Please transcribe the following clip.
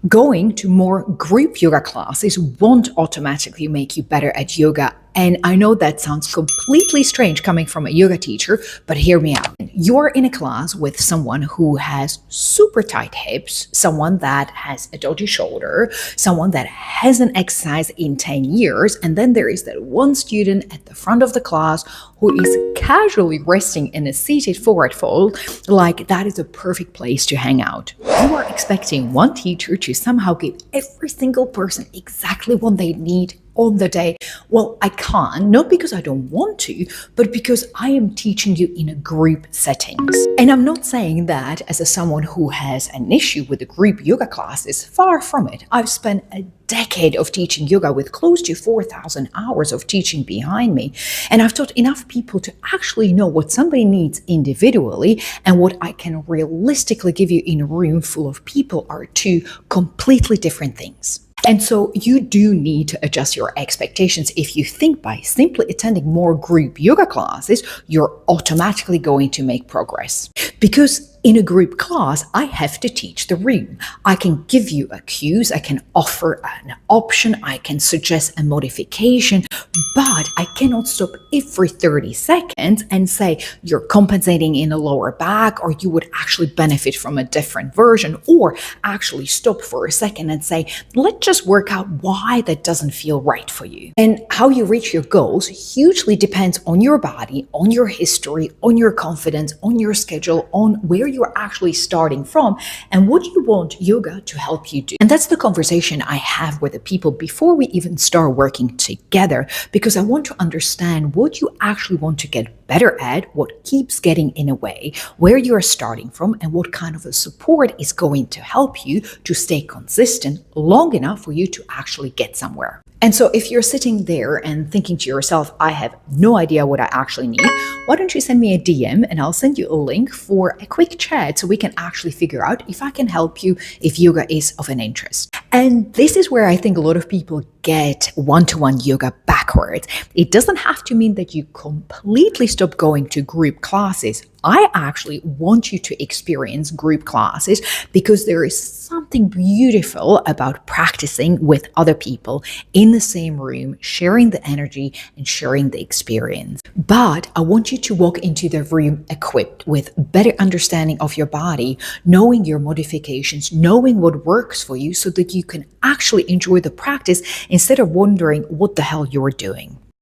Going to more group yoga classes won't automatically make you better at yoga. And I know that sounds completely strange coming from a yoga teacher, but hear me out. You're in a class with someone who has super tight hips, someone that has a dodgy shoulder, someone that hasn't exercised in 10 years, and then there is that one student at the front of the class who is casually resting in a seated forward fold. Like, that is a perfect place to hang out. You are expecting one teacher to somehow give every single person exactly what they need on the day. Well, I can't, not because I don't want to, but because I am teaching you in a group settings. And I'm not saying that as someone who has an issue with the group yoga classes. Far from it. I've spent a decade of teaching yoga with close to 4,000 hours of teaching behind me. And I've taught enough people to actually know what somebody needs individually and what I can realistically give you in a room full of people are two completely different things. And so you do need to adjust your expectations if you think by simply attending more group yoga classes, you're automatically going to make progress. Because in a group class, I have to teach the room. I can give you a cues, I can offer an option, I can suggest a modification, but I cannot stop every 30 seconds and say you're compensating in a lower back, or you would actually benefit from a different version, or actually stop for a second and say, let's just work out why that doesn't feel right for you. And how you reach your goals hugely depends on your body, on your history, on your confidence, on your schedule, on where you're actually starting from and what you want yoga to help you do. And that's the conversation I have with the people before we even start working together, because I want to understand what you actually want to get better at, what keeps getting in the way, where you are starting from, and what kind of a support is going to help you to stay consistent long enough for you to actually get somewhere. And so if you're sitting there and thinking to yourself, I have no idea what I actually need, why don't you send me a DM and I'll send you a link for a quick chat so we can actually figure out if I can help you, if yoga is of an interest. And this is where I think a lot of people get one-to-one yoga backwards. It doesn't have to mean that you completely stop going to group classes. I actually want you to experience group classes because there is something beautiful about practicing with other people in the same room, sharing the energy and sharing the experience. But I want you to walk into the room equipped with better understanding of your body, knowing your modifications, knowing what works for you so that you can actually enjoy the practice instead of wondering what the hell you're doing.